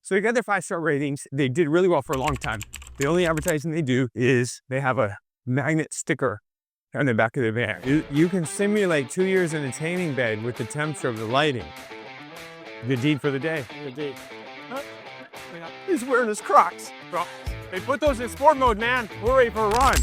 So they got their 5-star ratings. They did really well for a long time. The only advertising they do is they have a magnet sticker on the back of the van. You can simulate 2 years in a tanning bed with the temperature of the lighting. The deed for the day. The deed. Huh? He's wearing his Crocs. Bro, they put those in sport mode, man. We're ready for a run.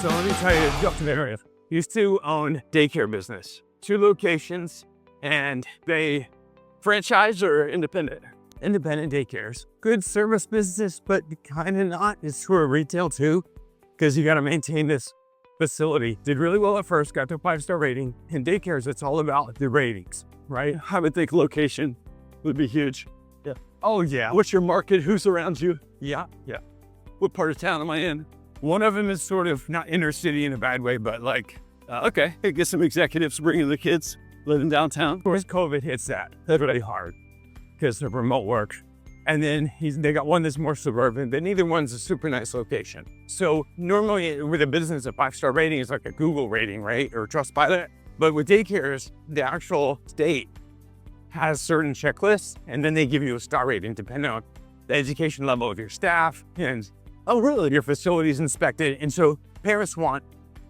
So let me tell you, go to the area. Used to own daycare business, 2 locations, and they Franchise or independent? independent daycares. Good service business, but kind of not. It's sort of retail too, because you got to maintain this facility. Did really well at first, got their 5-star rating. In daycares, it's all about the ratings, right? I would think location would be huge. Yeah. Oh yeah. What's your market? Who's around you? Yeah. What part of town am I in? One of them is sort of not inner city in a bad way, but like, okay, get some executives bringing the kids, living downtown. of course, COVID hits that really hard because of remote work. And then they got one that's more suburban, but neither one's a super nice location. So normally with a business, a 5-star rating is like a Google rating, right? Or Trustpilot. But with daycares, the actual state has certain checklists, and then they give you a star rating depending on the education level of your staff and your facility's inspected. And so parents want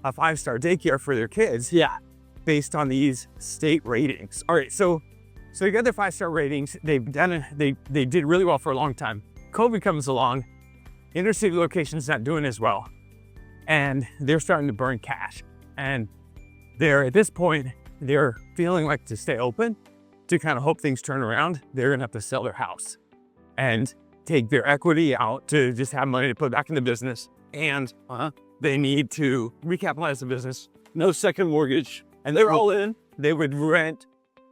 a 5-star daycare for their kids. Yeah. Based on these state ratings. All right, so they got their 5-star ratings. They did really well for a long time. COVID comes along, inner city location's not doing as well, and they're starting to burn cash. And at this point, they're feeling like to stay open, to kind of hope things turn around, they're gonna have to sell their house and take their equity out to just have money to put back in the business. And they need to recapitalize the business. No second mortgage. And they're all in. They would rent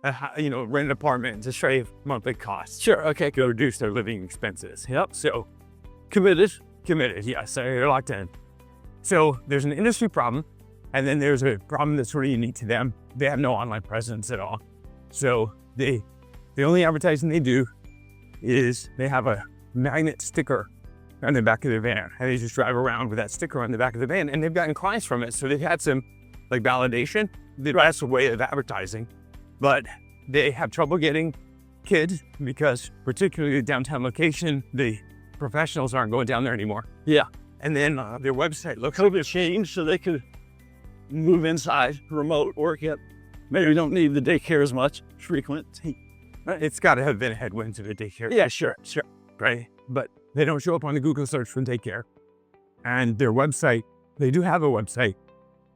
an apartment to shave monthly costs. Sure, okay. To reduce their living expenses. Yep, so Committed. Yes, they're locked in. So there's an industry problem, and then there's a problem that's sort of unique to them. They have no online presence at all. So the only advertising they do is they have a magnet sticker on the back of their van, and they just drive around with that sticker on the back of the van, and they've gotten clients from it. So they've had some like validation. That's a way of advertising, but they have trouble getting kids because particularly the downtown location, the professionals aren't going down there anymore. Yeah. And then their website looks COVID changed so they could move inside, remote work it. Maybe we don't need the daycare as much, frequent. It's got to have been a headwind to the daycare. Yeah, sure. Right? But they don't show up on the Google search for daycare. And their website, they do have a website,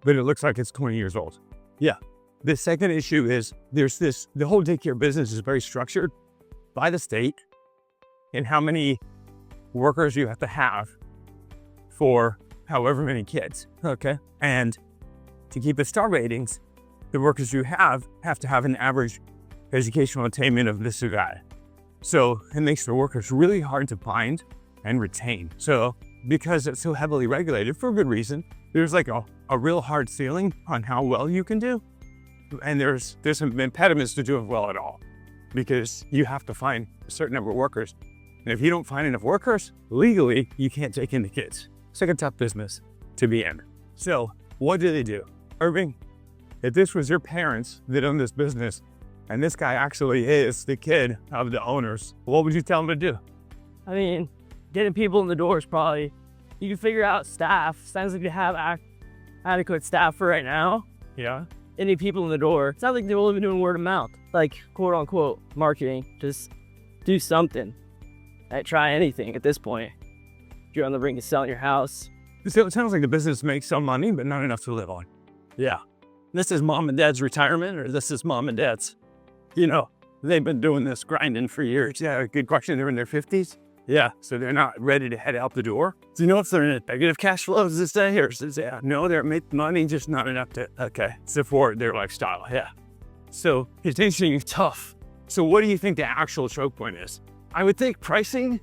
but it looks like it's 20 years old. Yeah. The second issue is the whole daycare business is very structured by the state and how many workers you have to have for however many kids. Okay. And to keep the star ratings, the workers you have to have an average educational attainment of this or that. So it makes the workers really hard to find and retain. So because it's so heavily regulated for a good reason, there's like a real hard ceiling on how well you can do. And there's some impediments to doing well at all, because you have to find a certain number of workers. And if you don't find enough workers, legally, you can't take in the kids. It's like a tough business to be in. So what do? Irving, if this was your parents that own this business, and this guy actually is the kid of the owners, what would you tell him to do? I mean, getting people in the door is probably, you can figure out staff. Sounds like you have adequate staff for right now. Yeah. Any people in the door. It sounds like they're only doing word of mouth, like quote unquote marketing. Just do something. Try anything at this point. If you're on the brink of selling your house. So it sounds like the business makes some money, but not enough to live on. Yeah. This is mom and dad's retirement, or this is mom and dad's? You know, they've been doing this grinding for years. Yeah, good question. They're in their 50s. Yeah. So they're not ready to head out the door. Do you know if they're in negative cash flows this day, or is it, No, they're making money, just not enough to support their lifestyle. Yeah. So it's interesting. Tough. So what do you think the actual choke point is? I would think pricing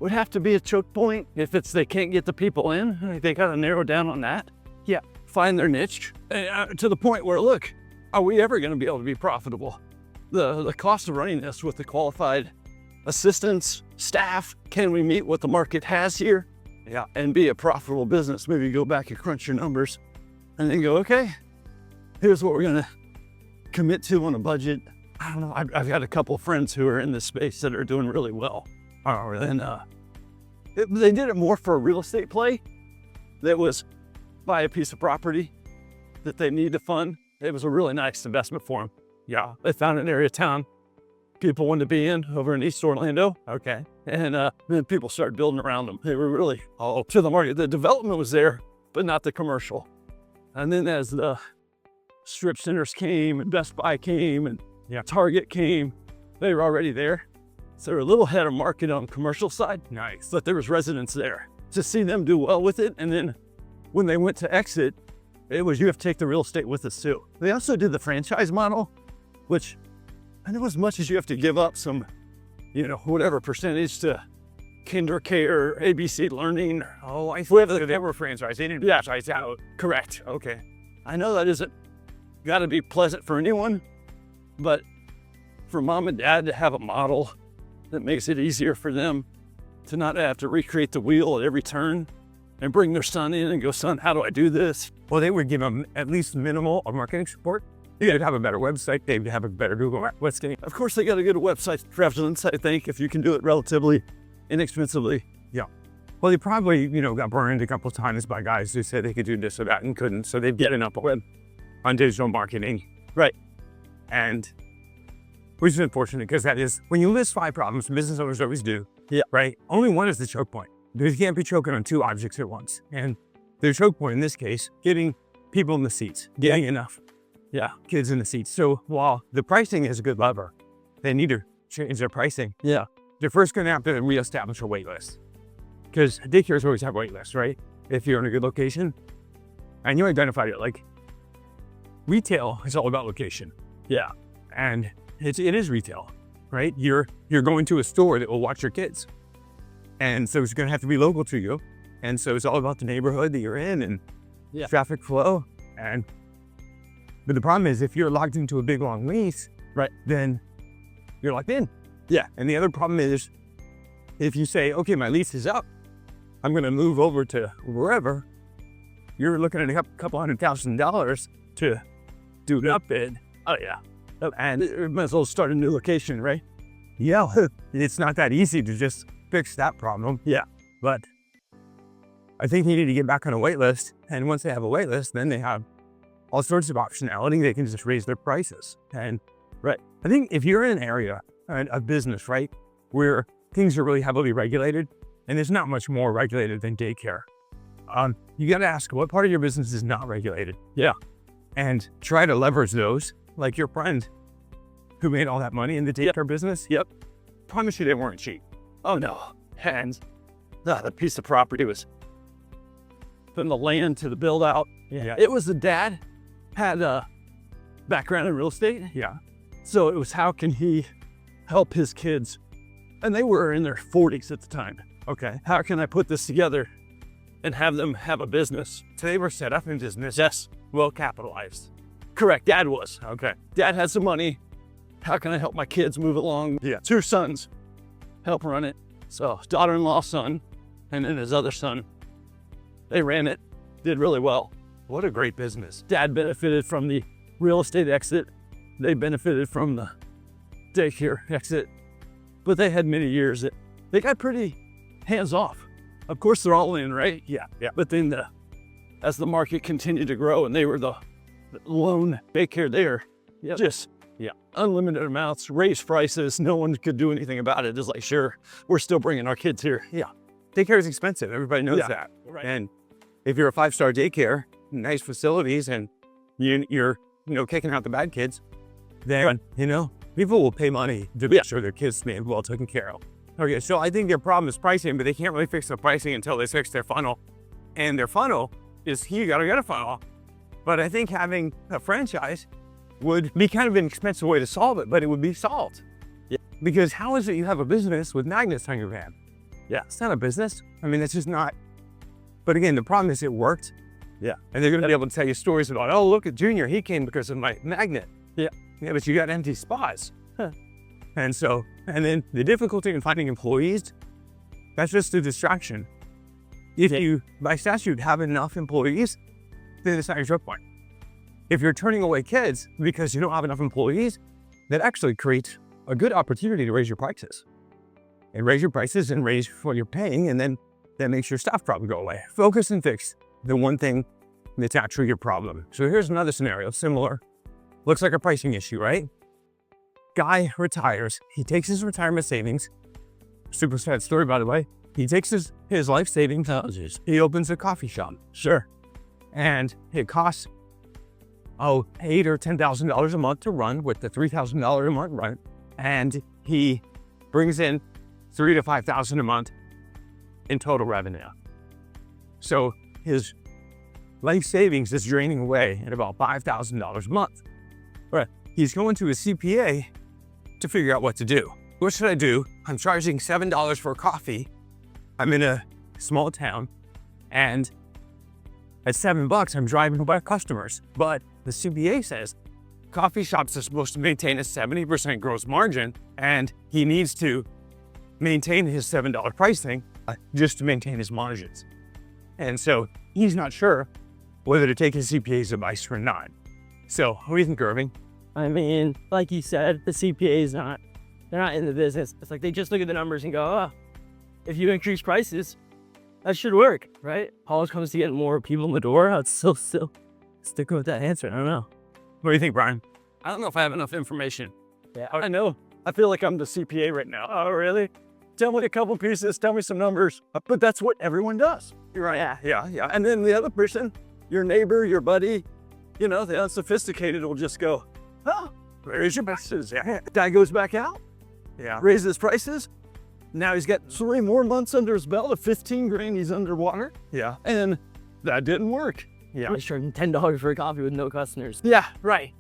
would have to be a choke point. If it's they can't get the people in, they got to narrow down on that. Yeah, find their niche to the point where, look, are we ever going to be able to be profitable? The cost of running this with the qualified assistants, staff, can we meet what the market has here? Yeah, and be a profitable business. Maybe go back and crunch your numbers and then go, okay, here's what we're going to commit to on a budget. I don't know. I've got a couple of friends who are in this space that are doing really well. Oh, really? And they did it more for a real estate play. That was buy a piece of property that they need to fund. It was a really nice investment for them. Yeah, they found an area of town people wanted to be in over in East Orlando. Okay. And then people started building around them. They were really all to the market. The development was there, but not the commercial. And then as the strip centers came and Best Buy came and Target came, they were already there. So they were a little ahead of market on the commercial side. Nice. But there was residents there. To see them do well with it. And then when they went to exit, it was you have to take the real estate with us too. They also did the franchise model, which I know as much as you have to give up some, whatever percentage to kinder care, ABC learning. Oh, I see. They were franchise. They didn't franchise out. Correct. Okay. I know that isn't got to be pleasant for anyone, but for mom and dad to have a model that makes it easier for them to not have to recreate the wheel at every turn and bring their son in and go, son, how do I do this? Well, they would give them at least minimal marketing support. They'd have a better website. They'd have a better Google listing. Of course, they got a good website prevalence, I think, if you can do it relatively inexpensively. Yeah. Well, they probably, got burned a couple of times by guys who said they could do this or that and couldn't. So they've given up on digital marketing. Right. And which is unfortunate because that is, when you list 5 problems, business owners always do. Yeah. Right. Only one is the choke point. You can't be choking on 2 objects at once. And the choke point in this case, getting people in the seats, getting enough kids in the seats. So while the pricing is a good lever, they need to change their pricing. Yeah. They're first going to have to reestablish a wait list because daycares always have wait lists, right? If you're in a good location and you identified it, like retail is all about location. Yeah. And it is retail, right? You're going to a store that will watch your kids. And so it's going to have to be local to you. And so it's all about the neighborhood that you're in and traffic flow. But the problem is if you're locked into a big long lease, right, then you're locked in. Yeah. And the other problem is if you say, okay, my lease is up, I'm going to move over to wherever, you're looking at a couple $100,000 to do an upbid. Oh yeah. And you might as well start a new location, right? Yeah. It's not that easy to just fix that problem. Yeah. But I think they need to get back on a wait list. And once they have a wait list, then they have all sorts of optionality. They can just raise their prices. And right. I think if you're in an area of business, right, where things are really heavily regulated, and there's not much more regulated than daycare, you got to ask what part of your business is not regulated. Yeah. And try to leverage those, like your friend who made all that money in the daycare business. Yep. Promise you they weren't cheap. Oh no. And the piece of property was from the land to the build out. Yeah. It was the dad had a background in real estate. Yeah. So it was how can he help his kids? And they were in their 40s at the time. Okay. How can I put this together and have them have a business? So they were set up in business. Yes. Well capitalized. Correct. Dad was. Okay. Dad had some money. How can I help my kids move along? Yeah. 2 sons help run it. So daughter-in-law, son, and then his other son. They ran it, did really well. What a great business. Dad benefited from the real estate exit. They benefited from the daycare exit. But they had many years that they got pretty hands-off. Of course, they're all in, right? Yeah. Yeah. But then as the market continued to grow and they were the lone daycare there, just unlimited amounts, raised prices. No one could do anything about it. It's like, sure, we're still bringing our kids here. Yeah. Daycare is expensive. Everybody knows that. Right. And if you're a 5-star daycare, nice facilities, and you're kicking out the bad kids, then, people will pay money to make sure their kids stay well taken care of. Okay, so I think their problem is pricing, but they can't really fix the pricing until they fix their funnel. And their funnel is, you gotta get a funnel. But I think having a franchise would be kind of an expensive way to solve it, but it would be solved. Yeah. Because how is it you have a business with magnets on your van? Yeah. It's not a business. I mean, it's just not. But again, the problem is it worked. Yeah. And they're going to be able to tell you stories about, oh, look at Junior. He came because of my magnet. Yeah. Yeah, but you got empty spots. And then the difficulty in finding employees, that's just a distraction. If you, by statute, have enough employees, then it's not your choke point. If you're turning away kids because you don't have enough employees, that actually creates a good opportunity to raise your prices. And raise your prices and raise what you're paying, and then that makes your staff problem go away. Focus and fix the one thing that's actually your problem. So here's another scenario, similar. Looks like a pricing issue, right? Guy retires. He takes his retirement savings. Super sad story, by the way. He takes his life savings. He opens a coffee shop. Sure. And it costs, $8,000 or $10,000 a month to run with the $3,000 a month rent. And he brings in $3,000 to $5,000 a month in total revenue. So his life savings is draining away at about $5,000 a month. Right. He's going to a CPA to figure out what to do. What should I do? I'm charging $7 for a coffee. I'm in a small town, and at $7, I'm driving by customers. But the CPA says coffee shops are supposed to maintain a 70% gross margin, and he needs to maintain his $7 pricing just to maintain his margins. And so he's not sure whether to take his CPA's advice or not. So what do you think, Irving? I mean, like you said, the CPA is not, they're not in the business. It's like they just look at the numbers and go, oh, if you increase prices, that should work, right? Always comes to getting more people in the door. I'd still sticking with that answer. I don't know. What do you think, Brian? I don't know if I have enough information. Yeah. I know. I feel like I'm the CPA right now. Oh, really? Tell me a couple pieces, tell me some numbers. But that's what everyone does. You're right. Yeah. And then the other person, your neighbor, your buddy, the unsophisticated will just go, oh, raise your prices. Yeah. Guy goes back out, raises prices. Now he's got 3 more months under his belt of 15 grand. He's underwater. Yeah. And that didn't work. Yeah. I'm charging $10 for a coffee with no customers. Yeah, right.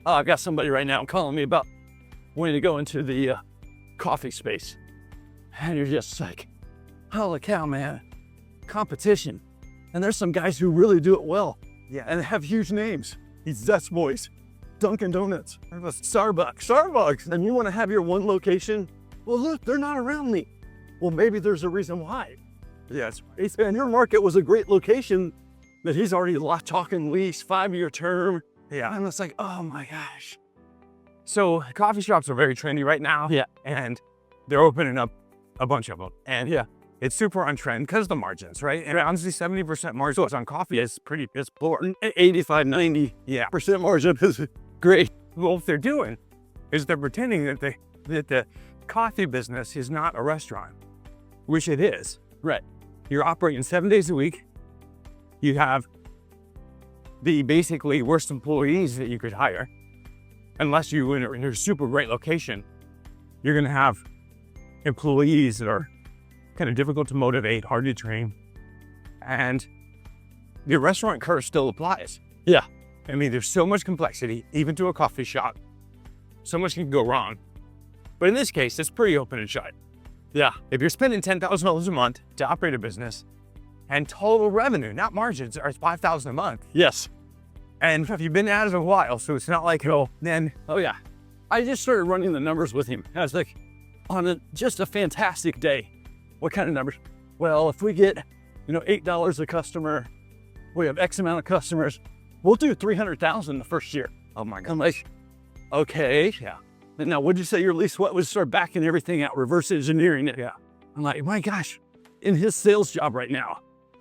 Oh, I've got somebody right now calling me about wanting to go into the coffee space. And you're just like, holy cow, man. Competition. And there's some guys who really do it well. Yeah. And have huge names. These Zest Boys, Dunkin' Donuts, Starbucks. And you want to have your one location? Well, look, they're not around me. Well, maybe there's a reason why. Yeah. And your market was a great location that he's already talking lease, 5-year term. Yeah. And it's like, oh my gosh. So coffee shops are very trendy right now. Yeah. And they're opening up a bunch of them. And Yeah. it's super on trend because of the margins, right? And honestly, 70% margins on coffee is it's poor. 85, 90% Yeah. margin is great. Well, what they're doing is they're pretending that the coffee business is not a restaurant, which it is. Right. You're operating 7 days a week. You have the basically worst employees that you could hire. Unless you're in a super great location, you're going to have employees that are kind of difficult to motivate, hard to train. And the restaurant curse still applies. Yeah. I mean, there's so much complexity, even to a coffee shop. So much can go wrong. But in this case, it's pretty open and shut. Yeah. If you're spending $10,000 a month to operate a business, and total revenue, not margins, are $5,000 a month. Yes. And you've been at it a while, so it's not like, Oh yeah. I just started running the numbers with him. I was like, on just a fantastic day. What kind of numbers? Well, if we get, $8 a customer, we have X amount of customers, we'll do 300,000 the first year. oh my God. I'm like, okay. Yeah. Now, what'd you say your lease? What was start backing everything out, reverse engineering it? Yeah. I'm like, my gosh, in his sales job right now,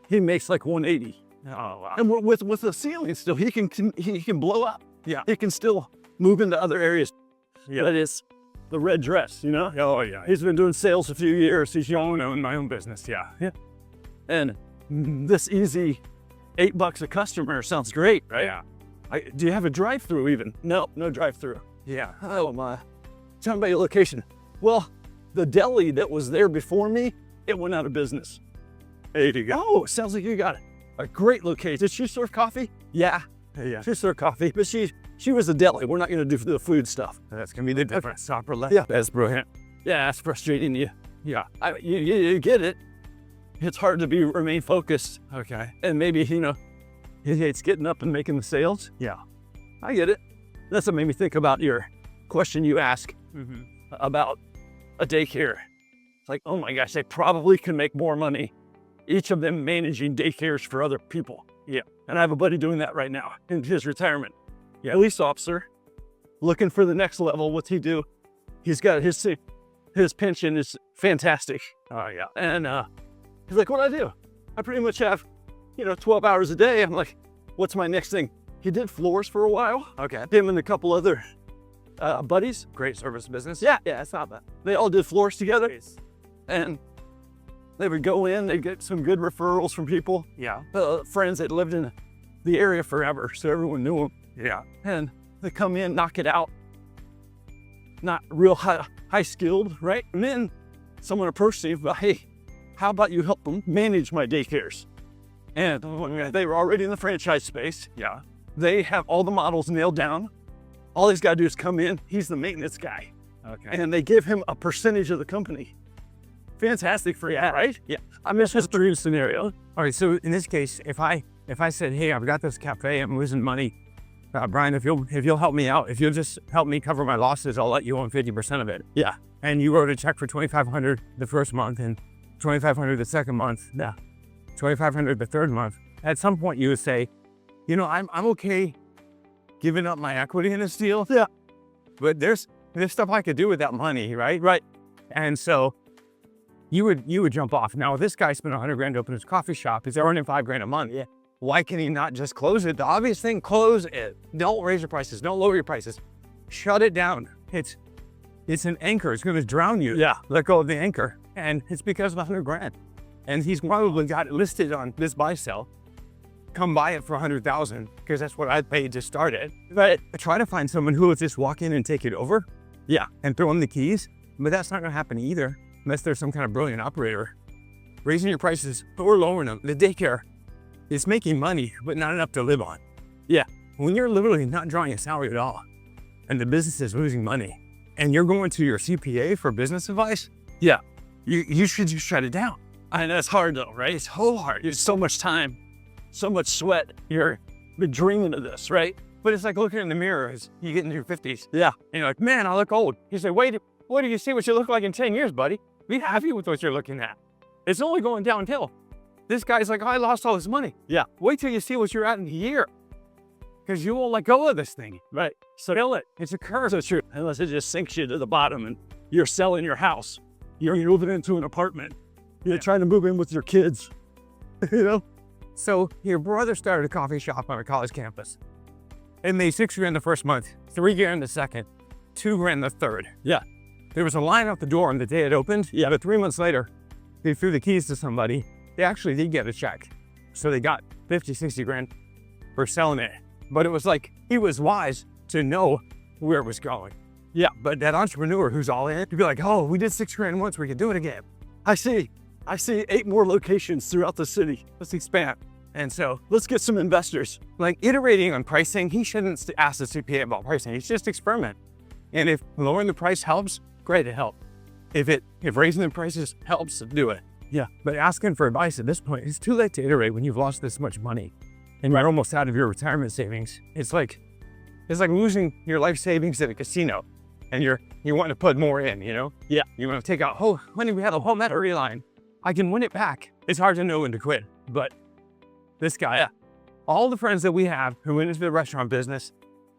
he makes like 180. Oh, wow. And with the ceiling still, he can blow up. Yeah. He can still move into other areas. Yeah. That is the red dress, Oh, yeah. He's been doing sales a few years. He's young. Own my own business, yeah. Yeah. And this easy $8 a customer sounds great, right? Yeah. Do you have a drive-through even? No drive-through. Yeah. Oh my. Tell me about your location. Well, the deli that was there before me, it went out of business. There you go. Oh, sounds like you got a great location. Did she serve coffee? Yeah. Yeah. She served coffee, but she was a deli. We're not going to do the food stuff. That's going to be the difference. Upper left. Yeah. That's brilliant. Yeah, that's frustrating you. Yeah, you get it. It's hard to remain focused. Okay. And maybe, it's getting up and making the sales. Yeah. I get it. That's what made me think about your question you asked about a daycare. It's like, oh my gosh, they probably can make more money, each of them managing daycares for other people. Yeah. And I have a buddy doing that right now in his retirement. Yeah. Police officer, looking for the next level. What's he do? He's got his pension is fantastic. Oh, yeah. And he's like, what do I do? I pretty much have, 12 hours a day. I'm like, what's my next thing? He did floors for a while. Okay. Him and a couple other buddies. Great service business. Yeah, it's not bad. They all did floors together. And they would go in, they'd get some good referrals from people. Yeah. Friends that lived in the area forever, so everyone knew them. Yeah. And they come in, knock it out. Not real high skilled, right? And then someone approached me about, hey, how about you help them manage my daycares? And they were already in the franchise space. Yeah. They have all the models nailed down. All he's got to do is come in. He's the maintenance guy. Okay. And they give him a percentage of the company. Fantastic for you, right? Yeah. I mean, it's just a dream scenario. All right. So in this case, if I said, hey, I've got this cafe, I'm losing money, Brian, if you'll help me out, if you'll just help me cover my losses, I'll let you own 50% of it. Yeah. And you wrote a check for $2,500 the first month and $2,500 the second month. Yeah. $2,500 the third month. At some point, you would say, I'm okay giving up my equity in this deal. Yeah. But there's stuff I could do with that money, right? Right. And so you would jump off. Now, if this guy spent $100,000 to open his coffee shop, he's earning $5,000 a month. Yeah. Why can he not just close it? The obvious thing, close it. Don't raise your prices. Don't lower your prices. Shut it down. It's an anchor. It's going to drown you. Yeah. Let go of the anchor. And it's because of $100,000. And he's probably got it listed on this buy sell. Come buy it for $100,000 because that's what I paid to start it. Right. Try to find someone who will just walk in and take it over. Yeah. And throw them the keys. But that's not going to happen either unless there's some kind of brilliant operator. Raising your prices or lowering them. The daycare is making money, but not enough to live on. Yeah. When you're literally not drawing a salary at all and the business is losing money and you're going to your CPA for business advice, Yeah. you should just shut it down. I know it's hard though, right? It's so hard. It's so much time, so much sweat. You've been dreaming of this, right? But it's like looking in the mirror as you get into your 50s. Yeah. And you're like, man, I look old. You say, wait, what do you see what you look like in 10 years, buddy? Be happy with what you're looking at. It's only going downhill. This guy's like, oh, I lost all this money. Yeah. Wait till you see what you're at in a year. Because you won't let go of this thing. Right. So kill it. It's a curse. So true. Unless it just sinks you to the bottom and you're selling your house. You're moving into an apartment. You're trying to move in with your kids. So your brother started a coffee shop on a college campus. It made $6,000 the first month, $3,000 the second, $2,000 the third. Yeah. There was a line out the door on the day it opened. Yeah. But 3 months later, they threw the keys to somebody. They actually did get a check. So they got 50, 60 grand for selling it. But it was like, he was wise to know where it was going. Yeah. But that entrepreneur who's all in, to be like, oh, we did 6 grand once, we can do it again. I see 8 more locations throughout the city. Let's expand. And so Let's get some investors. like iterating on pricing, he shouldn't ask the CPA about pricing. He should just experiment. And if lowering the price helps, great, it helped. If raising the prices helps, do it. Yeah. But asking for advice at this point, it's too late to iterate when you've lost this much money and you're almost out of your retirement savings. It's like losing your life savings at a casino and you want to put more in, Yeah. You want to take out, oh, honey, we have a whole battery line. I can win it back. It's hard to know when to quit, but this guy, all the friends that we have who went into the restaurant business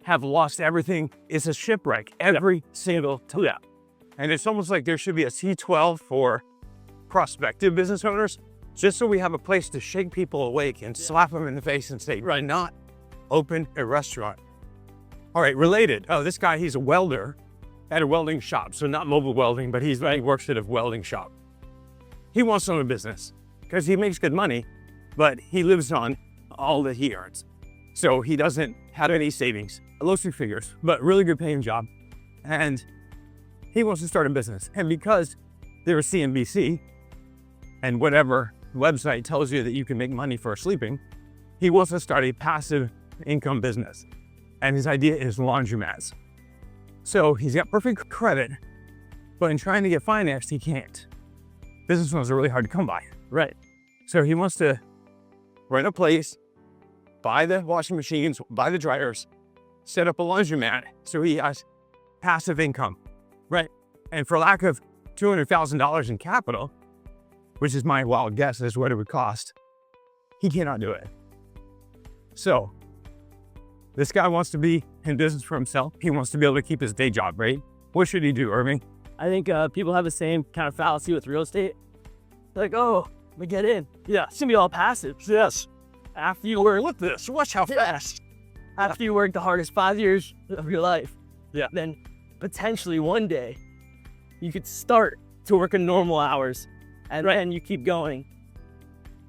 have lost everything. It's a shipwreck every single time. Yeah. And it's almost like there should be a C12 for prospective business owners, just so we have a place to shake people awake and slap them in the face and say, right, not open a restaurant. All right, related. Oh, this guy, he's a welder at a welding shop. So not mobile welding, but he works at a welding shop. He wants to own a business because he makes good money, but he lives on all that he earns. So he doesn't have any savings, low six figures, but really good paying job. And he wants to start a business. And because there's CNBC and whatever website tells you that you can make money for sleeping, he wants to start a passive income business. And his idea is laundromats. So he's got perfect credit, but in trying to get financed, he can't. business loans are really hard to come by. Right. So he wants to rent a place, buy the washing machines, buy the dryers, set up a laundromat so he has passive income. Right. And for lack of $200,000 in capital, which is my wild guess as what it would cost, he cannot do it. So this guy wants to be in business for himself. He wants to be able to keep his day job, right? What should he do, Irving? I think people have the same kind of fallacy with real estate. They're like, oh, we get in. Yeah, it's gonna be all passive. Yes. After you work, Look at this. Watch how fast. after you work the hardest 5 years of your life, Yeah. then potentially one day you could start to work in normal hours, and then you keep going.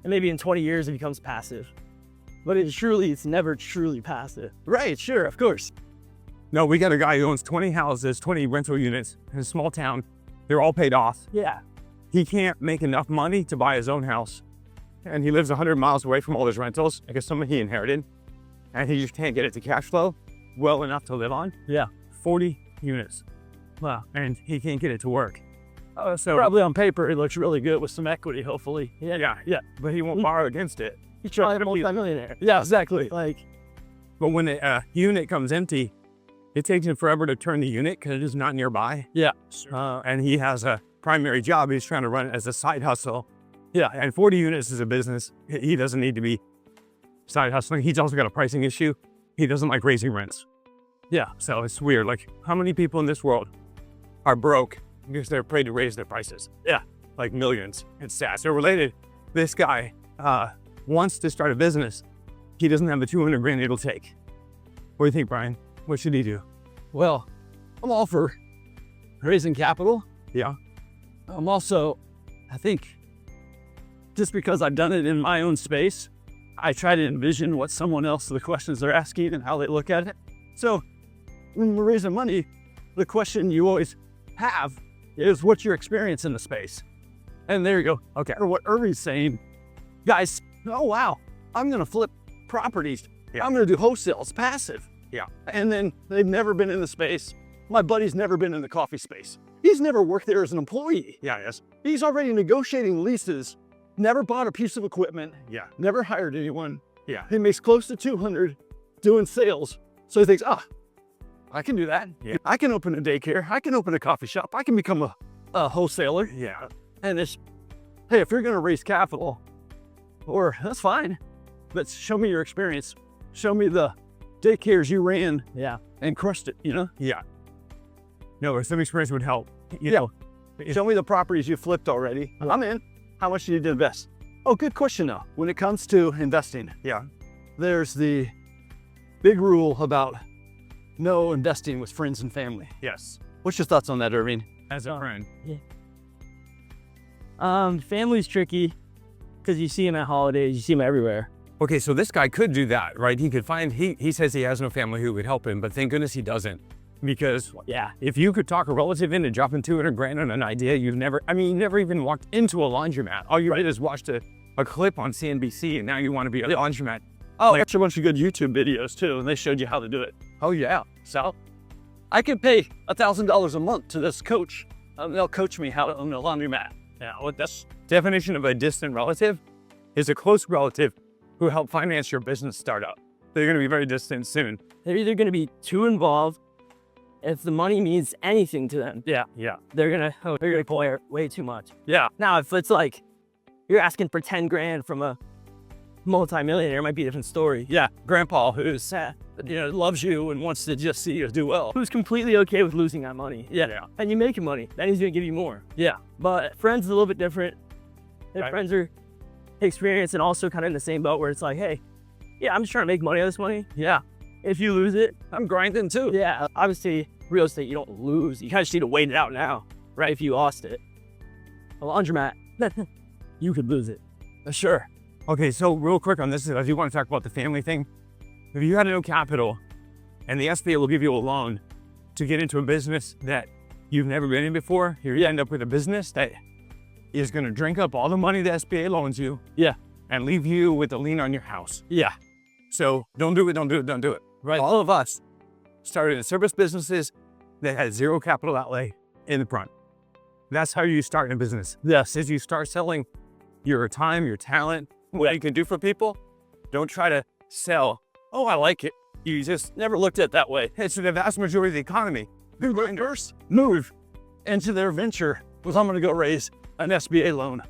And maybe in 20 years it becomes passive. But it's never truly passive. Right. Sure. Of course. No, we got a guy who owns 20 houses, 20 rental units in a small town. They're all paid off. Yeah. He can't make enough money to buy his own house. And he lives 100 miles away from all his rentals. I guess someone he inherited. And he just can't get it to cash flow well enough to live on. Yeah. 40 units. Wow. And he can't get it to work. So probably on paper, it looks really good with some equity, hopefully. Yeah. But he won't borrow against it. He's trying to be a multi-millionaire. Yeah, exactly. Like, But when the unit comes empty, it takes him forever to turn the unit because it is not nearby. Yeah. And he has a primary job. He's trying to run it as a side hustle. Yeah. And 40 units is a business. He doesn't need to be side hustling. He's also got a pricing issue. He doesn't like raising rents. Yeah. So it's weird. Like, how many people in this world are broke because they're afraid to raise their prices? Yeah. Like millions. It's sad. So related, this guy wants to start a business. He doesn't have the 200 grand it'll take. What do you think, Brian? What should he do? Well, I'm all for raising capital. Yeah. I'm also, I think, just because I've done it in my own space, I try to envision what someone else, the questions they're asking and how they look at it. So when we're raising money, the question you always have is, what's your experience in the space? And there you go. Okay. Or what Irving's saying, guys, oh, wow, I'm going to flip properties. Yeah. I'm going to do wholesales, passive. Yeah. And then they've never been in the space. My buddy's never been in the coffee space. He's never worked there as an employee. Yeah, yes. He's already negotiating leases, never bought a piece of equipment, Yeah. never hired anyone. Yeah. He makes close to 200 doing sales. So he thinks, I can do that. Yeah. I can open a daycare. I can open a coffee shop. I can become a wholesaler. Yeah. And it's, hey, if you're going to raise capital, or that's fine, but show me your experience. Show me the daycares you ran yeah. and crushed it, you know? Yeah. No, some experience would help. You Yeah. know, Show me the properties you flipped already. Yeah. I'm in. How much do you invest? Oh, good question though. When it comes to investing, yeah. there's the big rule about no investing with friends and family. Yes. What's your thoughts on that, Irving? As a friend. Family's tricky because you see him at holidays, you see him everywhere. Okay, so this guy could do that, right? He could find, he says he has no family who would help him, but thank goodness he doesn't. Because Yeah. if you could talk a relative into dropping 200 grand on an idea, you never even walked into a laundromat. All you did is watched a clip on CNBC and now you want to be a laundromat. Oh, there's a bunch of good YouTube videos too, and they showed you how to do it. Oh yeah. So I could pay $1,000 a month to this coach. They'll coach me how to own a laundromat. Yeah, what that's definition of a distant relative is a close relative who helped finance your business startup. They're going to be very distant soon. They're either going to be too involved. If the money means anything to them, Yeah. they're gonna care way too much. Yeah. Now, if it's like you're asking for 10 grand from a multi-millionaire, it might be a different story. Yeah. Grandpa who's, Yeah. loves you and wants to just see you do well. Who's completely okay with losing that money. Yeah. And you making money, then he's gonna give you more. Yeah. But friends is a little bit different. If Right. friends are experienced and also kind of in the same boat where it's like, hey, yeah, I'm just trying to make money on this money. Yeah. If you lose it, I'm grinding too. yeah, obviously real estate, you don't lose. You kind of just need to wait it out now, right? If you lost it. A laundromat, you could lose it. Sure. Okay, so real quick on this, I do want to talk about the family thing. If you had no capital and the SBA will give you a loan to get into a business that you've never been in before, you end up with a business that is going to drink up all the money the SBA loans you. Yeah. And leave you with a lien on your house. Yeah. So don't do it. Right. All of us started in service businesses that had zero capital outlay in the front. That's how you start in a business. Yes. Is you start selling your time, your talent, what you can do for people. Don't try to sell, oh, I like it. You just Never looked at it that way. it's the vast majority of the economy. First move into their venture was I'm going to go raise an SBA loan.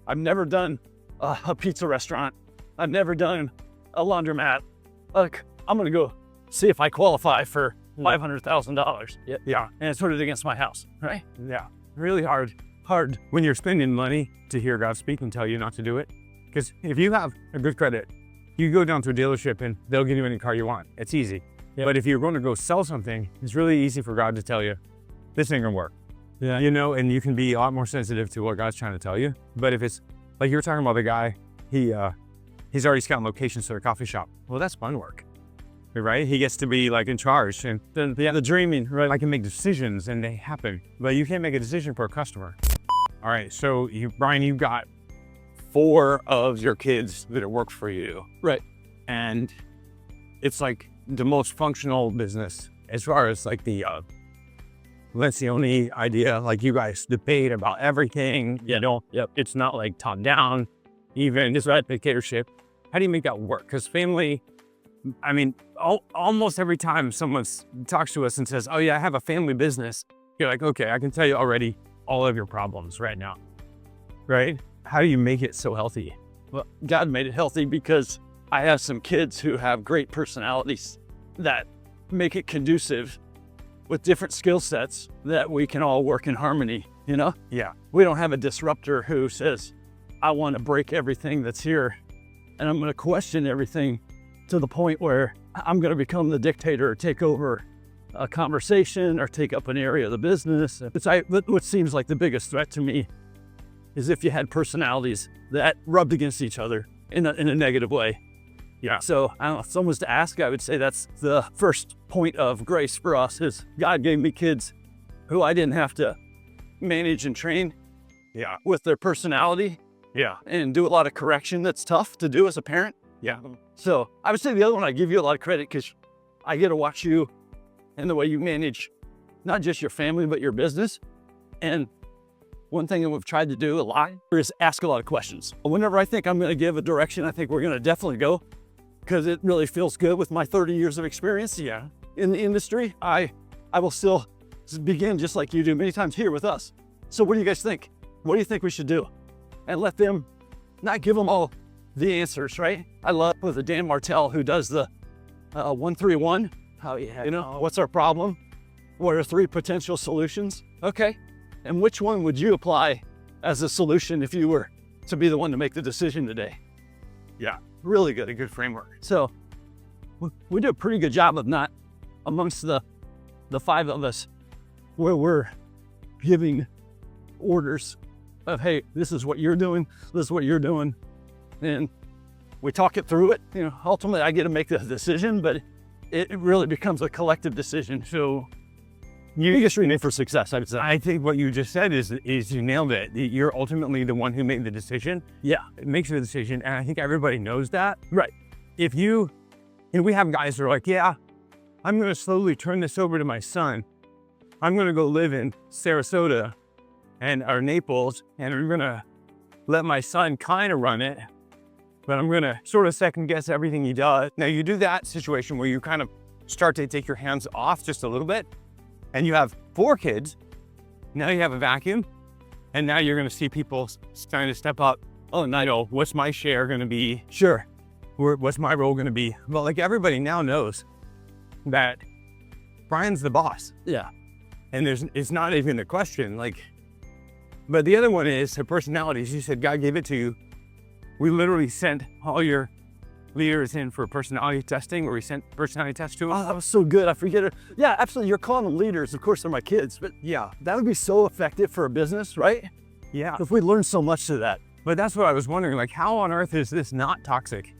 I've never done a pizza restaurant. I've never done a laundromat. Like, I'm going to go see if I qualify for $500,000. Yeah, And it's sort of against my house, right? yeah. Really hard Hard. when you're spending money to hear God speak and tell you not to do it. Because if you have a good credit, you go down to a dealership and they'll give you any car you want. It's easy. Yep. But if you're going to go sell something, it's really easy for God to tell you, this ain't gonna work. Yeah. You know, and you can be a lot more sensitive to what God's trying to tell you. But if it's like you're talking about the guy, he's already scouting locations for a coffee shop. Well, that's fun work, right? He gets to be like in charge and then The dreaming, right? I can make decisions and they happen, but you can't make a decision for a customer. All right, so Brian, you've got 4 of your kids that work for you. Right. And it's like the most functional business as far as like that's the only idea. Like you guys debate about everything. Yeah. You know, it's not like top down, even just about dictatorship. How do you make that work? Because family, I mean, almost every time someone talks to us and says, oh yeah, I have a family business, you're like, okay, I can tell you already all of your problems right now, right? How do you make it so healthy? Well, God made it healthy because I have some kids who have great personalities that make it conducive with different skill sets that we can all work in harmony, you know? Yeah. We don't have a disruptor who says, I want to break everything that's here and I'm going to question everything to the point where I'm going to become the dictator or take over a conversation or take up an area of the business. What seems like the biggest threat to me is if you had personalities that rubbed against each other in a negative way. Yeah. So I don't know, if someone was to ask, I would say that's the first point of grace for us is God gave me kids who I didn't have to manage and train Yeah. with their personality Yeah. and do a lot of correction that's tough to do as a parent. Yeah. So I would say the other one, I give you a lot of credit because I get to watch you and the way you manage not just your family, but your business. And one thing that we've tried to do a lot is ask a lot of questions. Whenever I think I'm going to give a direction, I think we're going to definitely go because it really feels good with my 30 years of experience in the industry. I will still begin just like you do many times here with us. So what do you guys think? What do you think we should do? And let them, not give them all the answers, right? I love with Dan Martell who does the 131. Oh yeah. You know, what's our problem? What are 3 potential solutions? Okay. And which one would you apply as a solution if you were to be the one to make the decision today? Yeah. Really good. A good framework. So we do a pretty good job of not amongst the 5 of us where we're giving orders of, hey, this is what you're doing. This is what you're doing. And we talk it through it. You know, ultimately I get to make the decision, but it really becomes a collective decision. So biggest reason for success, I would say. I think what you just said is you nailed it. You're ultimately the one who made the decision. Yeah. It makes the decision, and I think everybody knows that. Right. If you know, we have guys that are like, yeah, I'm going to slowly turn this over to my son. I'm going to go live in Sarasota or Naples, and I'm going to let my son kind of run it, but I'm going to sort of second guess everything he does. Now you do that situation where you kind of start to take your hands off just a little bit, and you have 4 kids. Now you have a vacuum, and now you're going to see people starting to step up. Oh, and I know, what's my share going to be? Sure. What's my role going to be? Well, like everybody now knows that Brian's the boss, Yeah. and it's not even a question. Like, but the other one is the personalities. You said God gave it to you. We literally sent all your leaders in for personality testing, where we sent personality tests to them. Oh, that was so good. I forget it. Yeah, absolutely. You're calling them leaders. Of course, they're my kids, but Yeah, that would be so effective for a business, right? yeah. If we learn so much to that. But that's what I was wondering. Like, how on earth is this not toxic?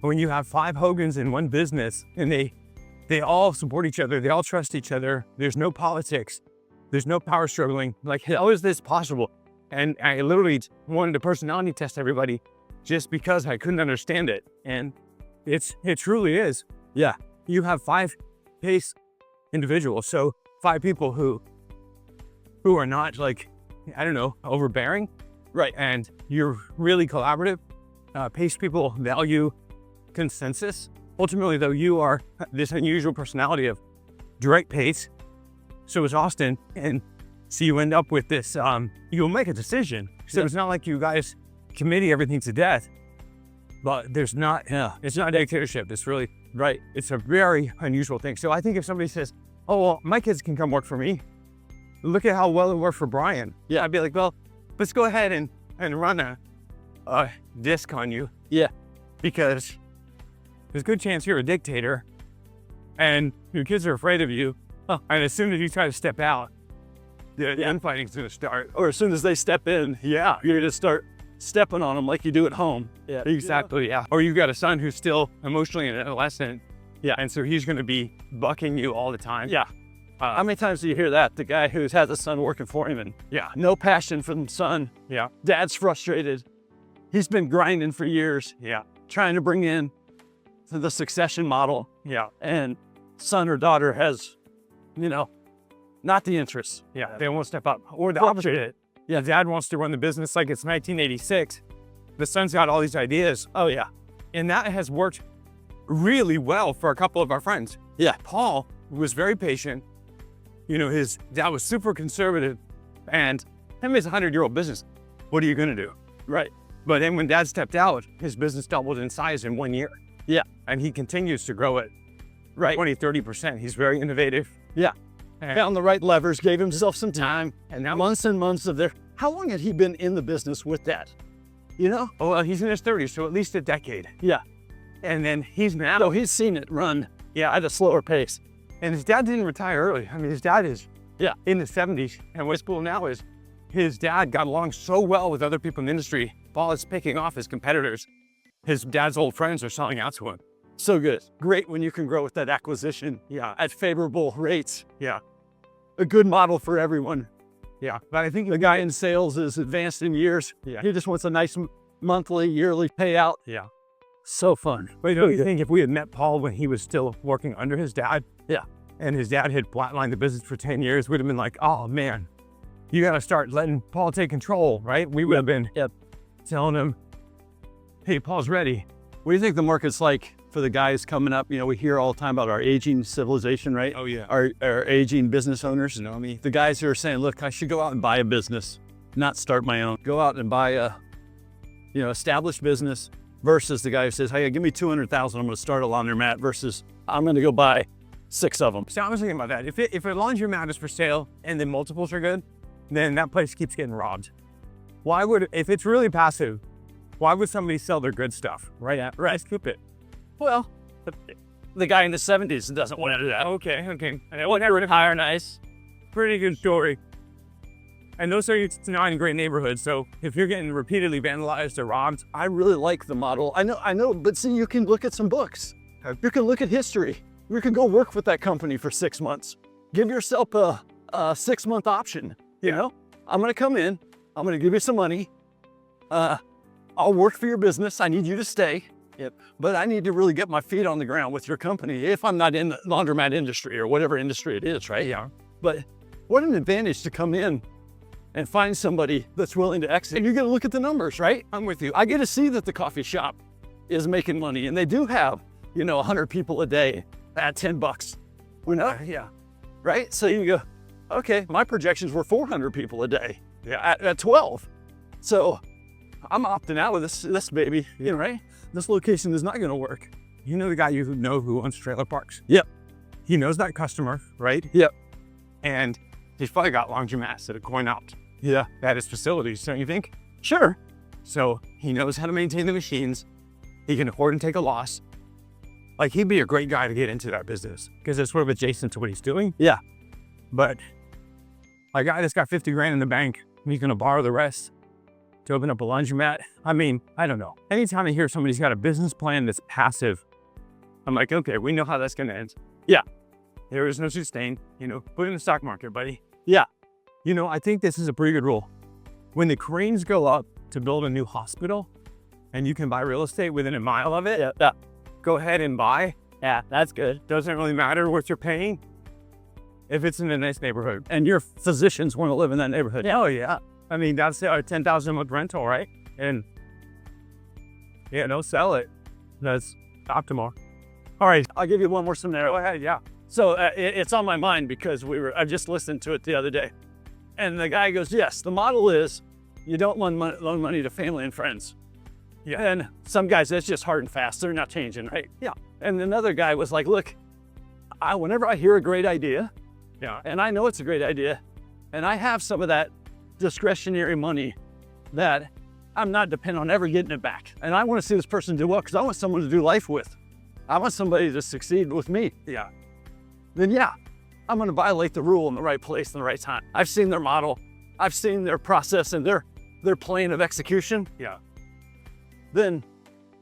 When you have 5 Hogans in one business, and they all support each other, they all trust each other. There's no politics. There's no power struggling. Like, how is this possible? And I literally wanted to personality test everybody just because I couldn't understand it. And it truly is. Yeah. You have 5 pace individuals. So 5 people who are not like I don't know, overbearing. Right. And you're really collaborative. Pace people value consensus. Ultimately, though, you are this unusual personality of direct pace. So is Austin. And so you end up with this, you'll make a decision. So it's not like you guys committee everything to death, but it's not dictatorship. It's really, right. it's a very unusual thing. So I think if somebody says, oh, well, my kids can come work for me, look at how well it worked for Brian. Yeah. I'd be like, well, let's go ahead and run a disc on you. Yeah. Because there's a good chance you're a dictator and your kids are afraid of you. And as soon as you try to step out, the infighting's going to start. Or as soon as they step in, you're going to start stepping on them like you do at home. Yeah, exactly. Yeah. Or you've got a son who's still emotionally an adolescent. Yeah. And so he's going to be bucking you all the time. Yeah. How many times do you hear that? The guy who has a son working for him and no passion for the son. Yeah. Dad's frustrated. He's been grinding for years. Yeah. Trying to bring in the succession model. Yeah. And son or daughter has, not the interest. Yeah. They won't step up. Or the opposite. Yeah. Dad wants to run the business like it's 1986. The son's got all these ideas. Oh, yeah. And that has worked really well for a couple of our friends. Yeah. Paul was very patient. His dad was super conservative, and him is a 100-year-old business. What are you going to do? Right. But then when Dad stepped out, his business doubled in size in 1 year. Yeah. And he continues to grow it. Right. 20-30%. He's very innovative. Yeah. And found the right levers, gave himself some time, and now months and months of there. How long had he been in the business with that? Oh, well, he's in his 30s, so at least a decade. Yeah. And then he's now. So he's seen it run at a slower pace. And his dad didn't retire early. I mean, his dad is in the 70s. And what's cool now is his dad got along so well with other people in the industry. Paul is picking off his competitors. His dad's old friends are selling out to him. So good. Great when you can grow with that acquisition at favorable rates. Yeah. A good model for everyone. Yeah. But I think the guy in sales is advanced in years. Yeah. He just wants a nice monthly, yearly payout. Yeah. So fun. But don't you think if we had met Paul when he was still working under his dad? Yeah. And his dad had flatlined the business for 10 years, we'd have been like, oh man, you got to start letting Paul take control, right? We would have been telling him, hey, Paul's ready. What do you think the market's like for the guys coming up? We hear all the time about our aging civilization, right? Oh yeah. Our aging business owners. The guys who are saying, look, I should go out and buy a business, not start my own. Go out and buy a, established business versus the guy who says, hey, give me 200,000, I'm going to start a laundromat versus I'm going to go buy 6 of them. So I was thinking about that. If a laundromat is for sale and the multiples are good, then that place keeps getting robbed. If it's really passive, why would somebody sell their good stuff right scoop it? Well, the guy in the 70s doesn't want to do that. Okay. And it wouldn't retire nice. Pretty good story. And those are not in great neighborhoods. So if you're getting repeatedly vandalized or robbed, I really like the model. I know, but see, you can look at some books. You can look at history. You can go work with that company for 6 months. Give yourself a 6-month option. I'm going to come in. I'm going to give you some money. I'll work for your business. I need you to stay. Yep. But I need to really get my feet on the ground with your company if I'm not in the laundromat industry or whatever industry it is, right? Yeah. But what an advantage to come in and find somebody that's willing to exit. And you're going to look at the numbers, right? I'm with you. I get to see that the coffee shop is making money, and they do have, 100 people a day at $10. Yeah. Right? So you go, okay, my projections were 400 people a day. Yeah. At 12. So I'm opting out with this baby, right? This location is not going to work. The guy you know who owns trailer parks? Yep. He knows that customer, right? Yep. And he's probably got laundromats that are going out Yeah. at his facilities, don't you think? Sure. So he knows how to maintain the machines. He can afford to take a loss. Like, he'd be a great guy to get into that business because it's sort of adjacent to what he's doing. Yeah. But a guy that's got 50 grand in the bank, he's going to borrow the rest to open up a laundromat. I mean, I don't know. Anytime I hear somebody's got a business plan that's passive, I'm like, okay, we know how that's going to end. Yeah. There is no sustain, put it in the stock market, buddy. Yeah. I think this is a pretty good rule. When the cranes go up to build a new hospital and you can buy real estate within a mile of it, go ahead and buy. Yeah, that's good. Doesn't really matter what you're paying if it's in a nice neighborhood. And your physicians want to live in that neighborhood. Oh, yeah. I mean, that's our 10,000 a month rental, right? And yeah, no, sell it. That's optimal. All right, I'll give you one more scenario. Go ahead, yeah. So it's on my mind because I just listened to it the other day. And the guy goes, yes, the model is you don't loan money to family and friends. Yeah. And some guys, that's just hard and fast. They're not changing, right? Yeah. And another guy was like, look, whenever I hear a great idea, Yeah. and I know it's a great idea, and I have some of that discretionary money that I'm not dependent on ever getting it back. And I want to see this person do well because I want someone to do life with. I want somebody to succeed with me. Yeah. Then yeah, I'm going to violate the rule in the right place in the right time. I've seen their model. I've seen their process and their plan of execution. Yeah. And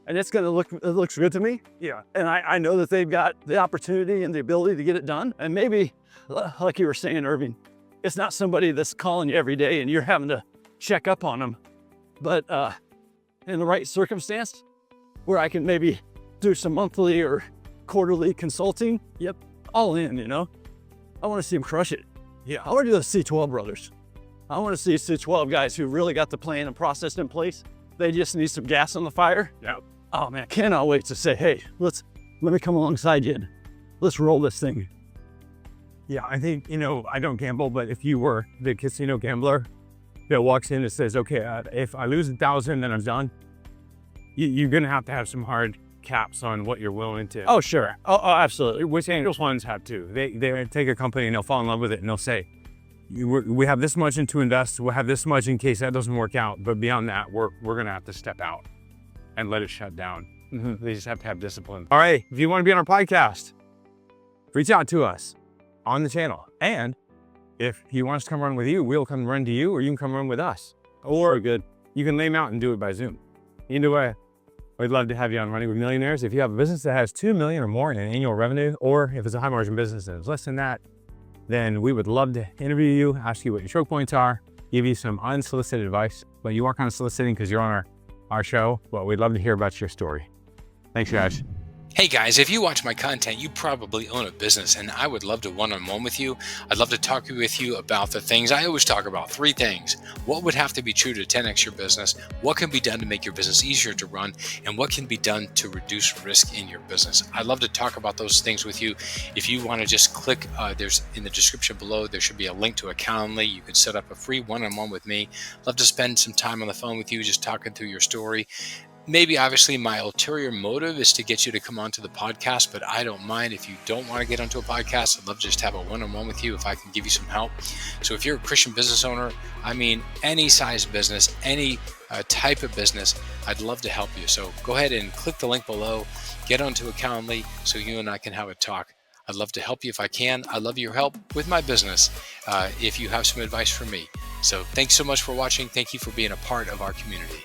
it's going to it looks good to me. Yeah. And I know that they've got the opportunity and the ability to get it done. And maybe, like you were saying, Irving, it's not somebody that's calling you every day and you're having to check up on them. But in the right circumstance, where I can maybe do some monthly or quarterly consulting, yep, all in, you know? I want to see them crush it. Yeah. I want to do the C12 brothers. I want to see C12 guys who really got the plan and process in place. They just need some gas on the fire. Yeah. Oh man, cannot wait to say, hey, let me come alongside you and let's roll this thing. Yeah, I think, I don't gamble, but if you were the casino gambler that walks in and says, okay, if I lose 1,000, then I'm done, you're going to have some hard caps on what you're willing to. Oh, sure. Oh, absolutely. Which angels ones have too. They take a company and they'll fall in love with it and they'll say, we have this much to invest. We'll have this much in case that doesn't work out. But beyond that, we're going to have to step out and let it shut down. Mm-hmm. They just have to have discipline. All right. If you want to be on our podcast, reach out to us on the channel. And if you want us to come run with you, we'll come run to you, or you can come run with us. Or good. You can lay them out and do it by Zoom. Either way, we'd love to have you on Running with Millionaires. If you have a business that has 2 million or more in annual revenue, or if it's a high margin business that is less than that, then we would love to interview you, ask you what your choke points are, give you some unsolicited advice. But you are kind of soliciting because you're on our show. But we'd love to hear about your story. Thanks, guys. Hey guys, if you watch my content, you probably own a business and I would love to one-on-one with you. I'd love to talk with you about the things I always talk about. 3 things. What would have to be true to 10x your business? What can be done to make your business easier to run? And what can be done to reduce risk in your business? I'd love to talk about those things with you. If you want to just click, there's in the description below, there should be a link to a Calendly. You could set up a free one-on-one with me. Love to spend some time on the phone with you, just talking through your story. Maybe obviously my ulterior motive is to get you to come onto the podcast, but I don't mind if you don't want to get onto a podcast. I'd love to just have a one-on-one with you if I can give you some help. So if you're a Christian business owner, any size business, any type of business, I'd love to help you. So go ahead and click the link below, get onto a Calendly so you and I can have a talk. I'd love to help you if I can. I'd love your help with my business if you have some advice for me. So thanks so much for watching. Thank you for being a part of our community.